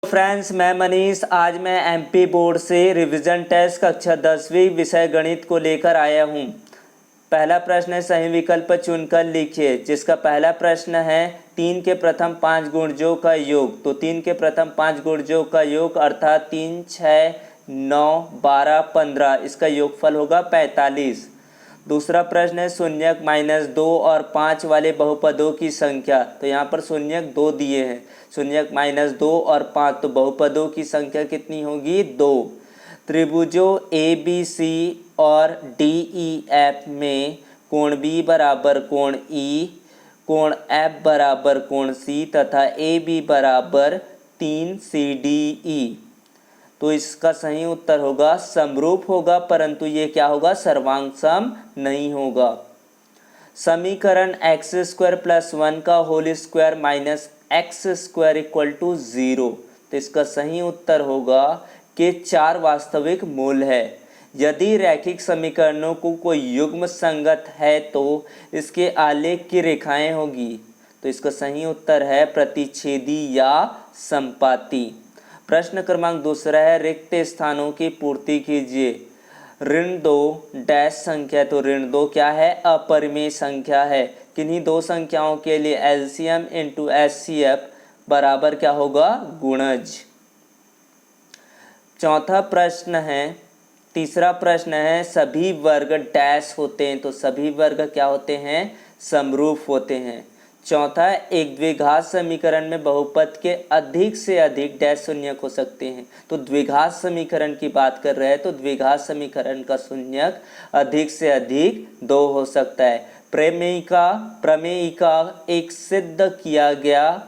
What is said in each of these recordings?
Friends, मैं मनीष। आज मैं एमपी बोर्ड से रिवीजन टेस्ट कक्षा 10वीं विषय गणित को लेकर आया हूं। पहला प्रश्न है, सही विकल्प चुनकर लिखिए। जिसका पहला प्रश्न है 3 के प्रथम 5 गुणजों का योग। तो 3 के प्रथम 5 गुणजों का योग अर्थात 3, 6, 9, 12, 15, इसका योगफल होगा 45। दूसरा प्रश्न है, शून्यक -2 और 5 वाले बहुपदों की संख्या। तो यहाँ पर शून्यक 2 दिए हैं, शून्यक -2 और 5, तो बहुपदों की संख्या कितनी होगी? 2। त्रिभुजों ABC और DEF में कोण B बराबर कोण E, कोण F बराबर कोण C तथा AB बराबर 3CDE। तो इसका सही उत्तर होगा समरूप होगा, परंतु ये क्या होगा? सर्वांग सम नहीं होगा। समीकरण x² + 1 का होल स्क्वायर माइनस x² = 0। तो इसका सही उत्तर होगा कि 4 वास्तविक मूल है। यदि रैखिक समीकरणों को कोई युग्म संगत है तो इसके आलेख की रेखाएं होगी। तो इसका सही उत्तर है प्रतिच्छेदी या संपाती। प्रश्न क्रमांक दूसरा है, रिक्त स्थानों की पूर्ति कीजिए। ऋण 2 डैश संख्या। तो ऋण 2 क्या है? अपरिमेय संख्या है। किन्हीं दो संख्याओं के लिए LCM × HCF बराबर क्या होगा? गुणज। चौथा प्रश्न है, तीसरा प्रश्न है, सभी वर्ग डैश होते हैं। तो सभी वर्ग क्या होते हैं? समरूप होते हैं। चौथा है, एक द्विघात समीकरण में बहुपद के अधिक से अधिक डैश शून्यक हो सकते हैं। तो द्विघात समीकरण की बात कर रहे हैं, तो द्विघात समीकरण का शून्यक अधिक से अधिक 2 हो सकता है। प्रमेयिका एक सिद्ध किया गया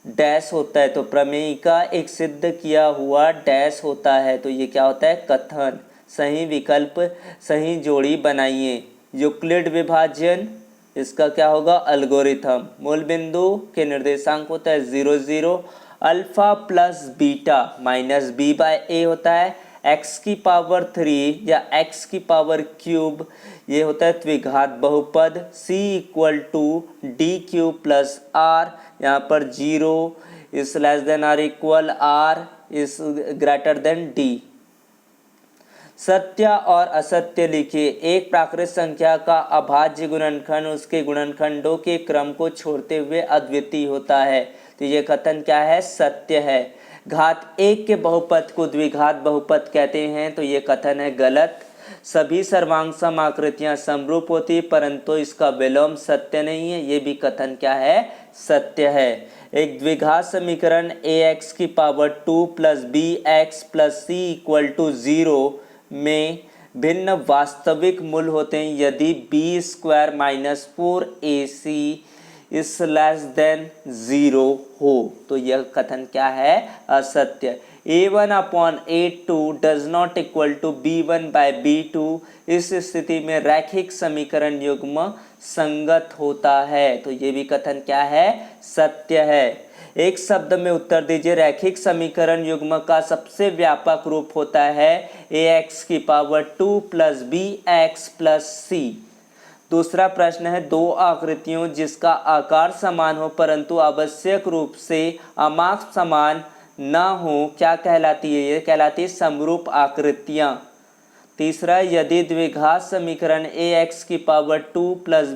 डैश होता है। तो प्रमेयिका एक सिद्ध किया हुआ डैश होता है। तो ये क्या होता है? कथन। सही विकल्प, सही जोड़ी बनाइए। यूक्लिड विभाजन, इसका क्या होगा? एल्गोरिथम। मूल बिंदु के निर्देशांक होता है 0, 0। Alpha plus beta minus b/a होता है। x³ या x³ ये होता है द्विघात बहुपद। c = d³ + r। यहाँ पर 0 is less than or equal r is greater than d। सत्य और असत्य लिखिए। एक प्राकृत संख्या का अभाज्य गुणनखंड उसके गुणनखंडों के क्रम को छोड़ते हुए अद्वितीय होता है। तो ये कथन क्या है? सत्य है। घात 1 के बहुपद को द्विघात बहुपद कहते हैं। तो ये कथन है गलत। सभी सर्वांग सम आकृतियां समरूप होती, परंतु इसका विलोम सत्य नहीं है। ये भी कथन क्या है? सत्य है। एक द्विघात समीकरण ax² + bx + c = 0 में भिन्न वास्तविक मूल होते हैं यदि b² - 4ac is less then 0 हो। तो यह कथन क्या है? असत्य। a1/a2 does not equal to b1/b2। इस स्थिति में रैखिक समीकरण युग्म संगत होता है। तो ये भी कथन क्या है? सत्य है। एक शब्द में उत्तर दीजिए। रैखिक समीकरण युग्म का सबसे व्यापक रूप होता है ax² + bx + c। दूसरा प्रश्न है, दो आकृतियों जिसका आकार समान हो परंतु आवश्यक रूप से आमाप समान न हो क्या कहलाती है? ये कहलाती है समरूप आकृतियां। तीसरा, यदि द्विघात समीकरण ax² +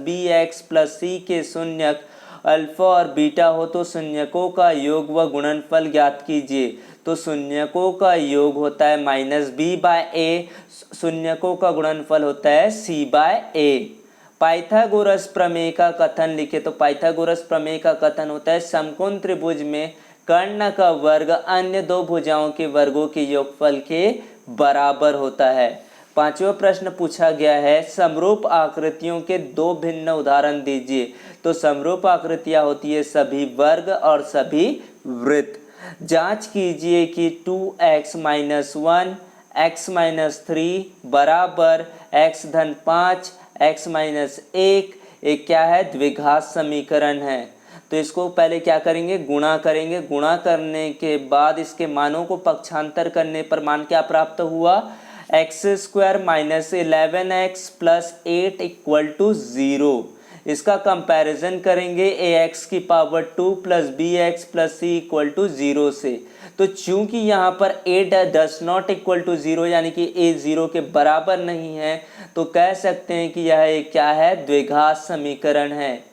bx + c के शून्यक अल्फा और बीटा हो तो शून्यकों का योग व गुणनफल ज्ञात कीजिए। तो शून्यकों का योग होता है -b/a, शून्यकों का गुणनफल होता है c/a। पाइथागोरस प्रमेय का कथन लिखे। तो पाइथागोरस प्रमेय का कथन होता है समकोण त्रिभुज में कर्ण का वर्ग अन्य दो भुजाओं के वर्गों के योगफल के बराबर होता है। पांचवा प्रश्न पूछा गया है, समरूप आकृतियों के दो भिन्न उदाहरण दीजिए। तो समरूप आकृतियां होती है सभी वर्ग और सभी वृत्त। जांच कीजिए कि 2x - 1 x - 3 बराबर x-5 x - 1 एक क्या है? द्विघात समीकरण है। तो इसको पहले क्या करेंगे? गुणा करेंगे। गुणा करने के बाद इसके मानों को पक्षांतर करने पर मान क्या प्राप्त हुआ? x² - 11x + 8 = 0। इसका कंपैरिजन करेंगे ax की power 2 plus bx plus c equal to 0 से। तो चूंकि यहाँ पर a does not equal to 0 यानी कि a 0 के बराबर नहीं है, तो कह सकते हैं कि यह एक क्या है, द्विघात समीकरण है।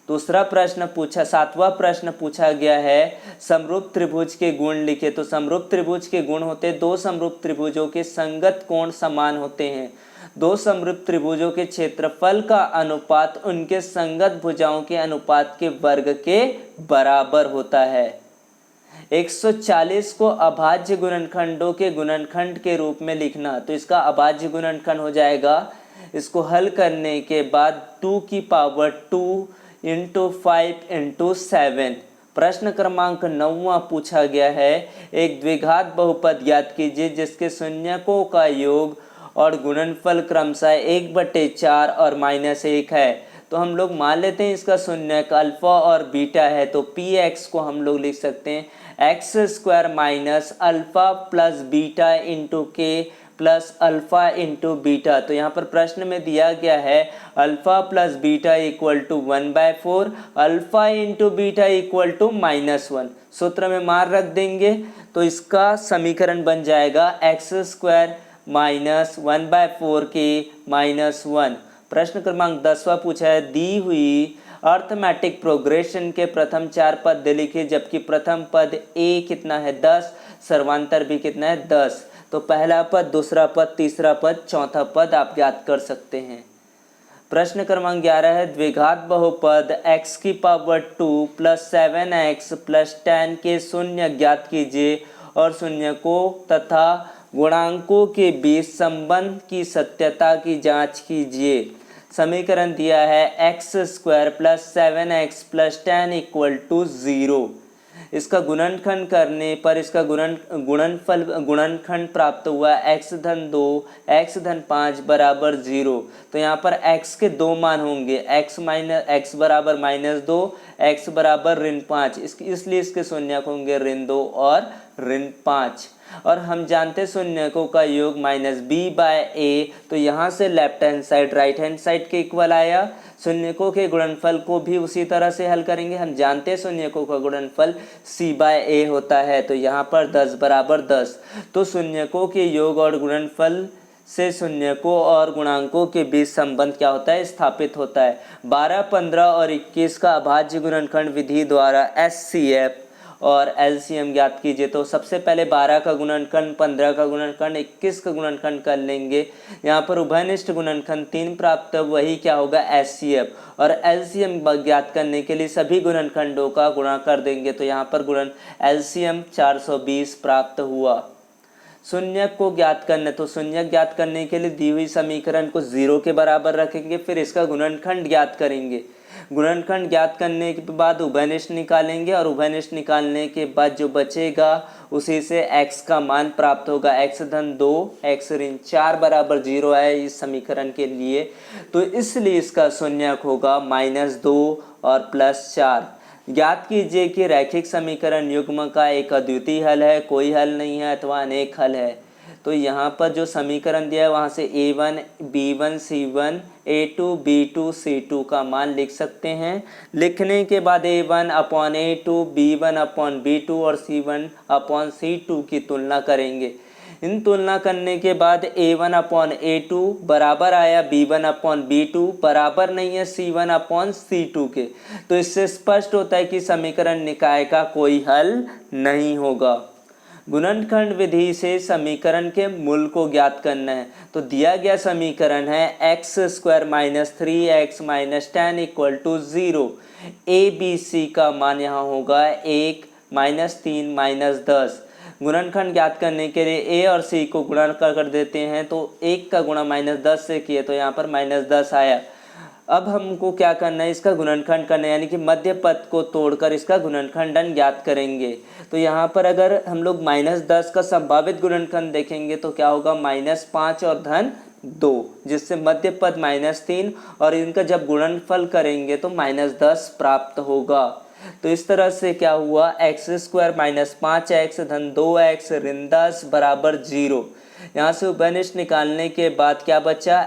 दूसरा प्रश्न पूछा, 7वां प्रश्न पूछा गया है समरूप त्रिभुज के गुण लिखे। तो समरूप त्रिभुज के गुण होते, दो समरूप त्रिभुजों के संगत कोण समान होते हैं। दो समरूप त्रिभुजों के क्षेत्रफल का अनुपात उनके संगत भुजाओं के अनुपात के वर्ग के बराबर होता है। 140 को अभाज्य गुणनखंडों के गुणनखंड के रूप में लिखना। तो इसका अभाज्य गुणनखंड हो जाएगा, इसको हल करने के बाद 2 की पावर 2 इंटू 5 इंटू 7। प्रश्न क्रमांक 9वां पूछा गया है, एक द्विघात बहुपद ज्ञात कीजिए जिसके शून्यकों का योग और गुणनफल क्रमशः 1/4 और -1 है। तो हम लोग मान लेते हैं इसका शून्यक अल्फा और बीटा है, तो px को हम लोग लिख सकते हैं x² minus alpha plus beta into के प्लस अल्फा इंटू बीटा। तो यहाँ पर प्रश्न में दिया गया है alpha plus beta equal to 1/4, alpha into beta equal to -1। सूत्र में मान रख देंगे तो इसका समीकरण बन जाएगा x² माइनस 1/4 के -1। प्रश्न क्रमांक 10वां पूछा है, दी हुई अर्थमेटिक प्रोग्रेशन के प्रथम 4 पद लिखे जबकि प्रथम पद a कितना है 10, सर्वांतर भी कितना है 10। तो पहला पद, दूसरा पद, तीसरा पद, चौथा पद आप ज्ञात कर सकते हैं। प्रश्न क्रमांक 11 है, द्विघात बहुपद x की पावर 2 प्लस 7x प्लस 10 के शून्य ज्ञात कीजिए और शून्यकों तथा गुणांकों के बीच संबंध की सत्यता की जांच कीजिए। समीकरण दिया है x² plus 7x plus 10 equal to 0। इसका गुणनखंड करने पर इसका गुणनखंड प्राप्त हुआ x-2 x-5 बराबर 0। तो यहाँ पर x के दो मान होंगे, x बराबर -2, x बराबर -5, इसलिए इसके शून्यक होंगे -2 और -5। और हम जानते शून्यकों का योग -b/a, तो यहाँ से left hand side right hand side के इक्वल आया। शून्यकों के गुणनफल को भी उसी तरह से हल करेंगे। हम जानते हैं शून्यकों का गुणनफल c/a होता है, तो यहाँ पर 10 बराबर 10। तो शून्यकों के योग और गुणनफल से शून्यकों और गुणांकों के बीच संबंध क्या होता है, स्थापित होता है। 12, 15 और 21 का अभाज्य गुणनखंड विधि द्वारा HCF और LCM ज्ञात कीजिए। तो सबसे पहले 12 का गुणनखंड, 15 का गुणनखंड, 21 का गुणनखंड कर लेंगे। यहाँ पर उभयनिष्ठ गुणनखंड 3 प्राप्त, वही क्या होगा HCF। और LCM ज्ञात करने के लिए सभी गुणनखंडों का गुणा कर देंगे, तो यहाँ पर LCM 420 प्राप्त हुआ। शून्यक को ज्ञात करना, तो शून्यक ज्ञात करने के लिए दी हुई समीकरण को 0 के बराबर रखेंगे, फिर इसका गुणनखंड ज्ञात करेंगे। गुणनखंड ज्ञात करने के बाद उभयनिष्ठ निकालेंगे और उभयनिष्ठ निकालने के बाद जो बचेगा उसी से x का मान प्राप्त होगा। x-2 x-4 बराबर 0 है इस समीकरण के लिए, तो इसलिए इसका शून्यक होगा -2 और +4। ज्ञात कीजिए कि रैखिक समीकरण युग्म का एक अद्वितीय हल है, कोई हल नहीं है अथवा अनेक हल है। तो यहाँ पर जो समीकरण दिया है वहाँ से a1 b1 c1 a2 b2 c2 का मान लिख सकते हैं। लिखने के बाद a1/a2 b1/b2 और c1/c2 की तुलना करेंगे। इन तुलना करने के बाद a1/a2 बराबर आया b1/b2, बराबर नहीं है c1/c2 के। तो इससे स्पष्ट होता है कि समीकरण निकाय का कोई हल नहीं होगा। गुणनखंड विधि से समीकरण के मूल को ज्ञात करना है। तो दिया गया समीकरण है x² minus 3x minus 10 equal to 0। a b c का मान यहाँ होगा 1 -3 -10। गुणनखंड ज्ञात करने के लिए a और c को गुणा कर देते हैं, तो 1 का गुणा -10 से किए तो यहाँ पर -10 आया। अब हमको क्या करना है, इसका गुणनखंड करना है, यानी कि मध्य पद को तोड़कर इसका गुणनखंडन ज्ञात करेंगे। तो यहाँ पर अगर हम लोग -10 का संभावित गुणनखंड देखेंगे तो क्या होगा -5 और -2, जिससे मध्य पद -3 और इनका जब गुणनफल करेंगे तो -10 प्राप्त होगा। तो इस तरह से क्या हुआ, एक्स स्क्वायर माइनस 5x धन 2x ऋण 10 बराबर 0। यहाँ से उभयनिष्ठ निकालने के बाद क्या बचा,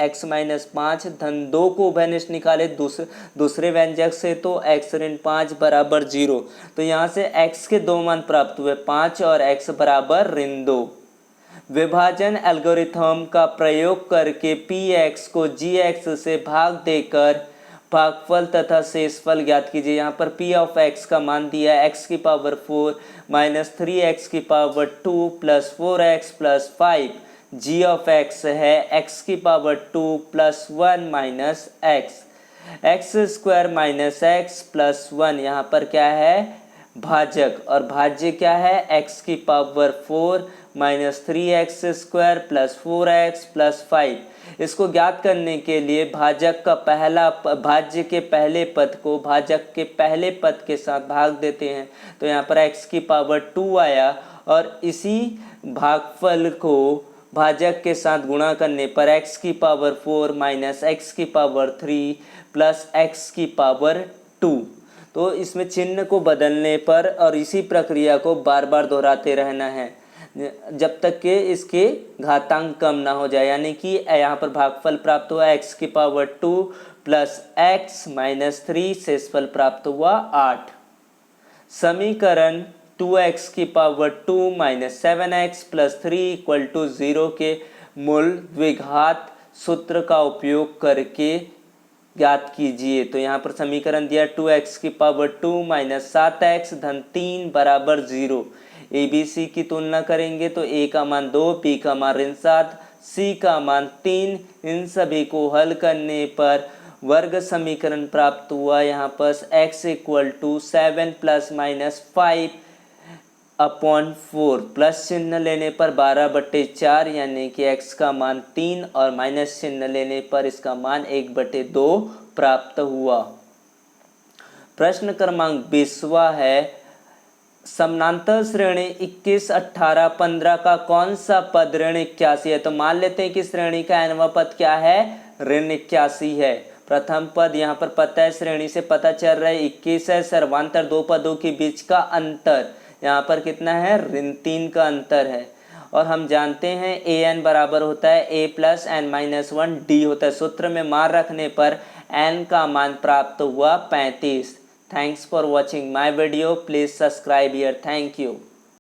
x माइनस 5 धन 2 को उभयनिष्ठ निकाले दूसरे व्यंजक से, तो x ऋण 5 बराबर 0। तो यहाँ से x के दो मान प्राप्त हुए, 5 और x बराबर ऋण 2। विभाजन एल्गोरिथम का प्रयोग करके px को gx से भाग देकर भागफल तथा शेषफल ज्ञात कीजिए। यहाँ पर p ऑफ x का मान दिया है x की पावर 4 माइनस 3x की power 2 plus 4x plus 5। g of x है x की power 2 plus 1 minus x square minus x plus 1। यहाँ पर क्या है, भाजक, और भाज्य क्या है, x की power 4 minus 3x square plus 4x plus 5। इसको ज्ञात करने के लिए भाजक का भाज्य के पहले पद को भाजक के पहले पद के साथ भाग देते हैं, तो यहाँ पर x की पावर 2 आया, और इसी भागफल को भाजक के साथ गुणा करने पर x की पावर 4 माइनस x की पावर 3 प्लस x की पावर 2। तो इसमें चिन्ह को बदलने पर और इसी प्रक्रिया को बार बार दोहराते रहना है जब तक कि इसके घातांक कम ना हो जाए, यानी कि यहाँ पर भागफल प्राप्त हुआ x की पावर 2 प्लस x माइनस 3, शेषफल प्राप्त हुआ 8। समीकरण 2x की power 2 minus 7x plus 3 equal to 0 के मूल द्विघात सूत्र का उपयोग करके ज्ञात कीजिए। तो यहाँ पर समीकरण दिया 2x की पावर 2 माइनस 7x धन 3 बराबर 0। ए बी सी की तुलना करेंगे तो a का मान 2, b का मान ऋण 7, c का मान 3। इन सभी को हल करने पर वर्ग समीकरण प्राप्त हुआ। यहाँ पर x equal to 7 plus minus 5 upon 4, plus चिन्ह लेने पर 12/4, यानी कि x का मान 3 और माइनस चिन्ह लेने पर इसका मान 1/2 प्राप्त हुआ। प्रश्न क्रमांक 20वां है, समानांतर श्रेणी 21, 18, 15 का कौन सा पद ऋण 81 है। तो मान लेते हैं कि श्रेणी का nवां पद क्या है, ऋण 81 है। प्रथम पद यहाँ पर पता है, श्रेणी से पता चल रहा है 21 है। सर्वांतर दो पदों के बीच का अंतर यहाँ पर कितना है, ऋण 3 का अंतर है। और हम जानते हैं an बराबर होता है a plus n minus 1 d होता है। सूत्र में मान रखने पर n का मान प्राप्त हुआ 35। Thanks for watching my video. Please subscribe here. Thank you.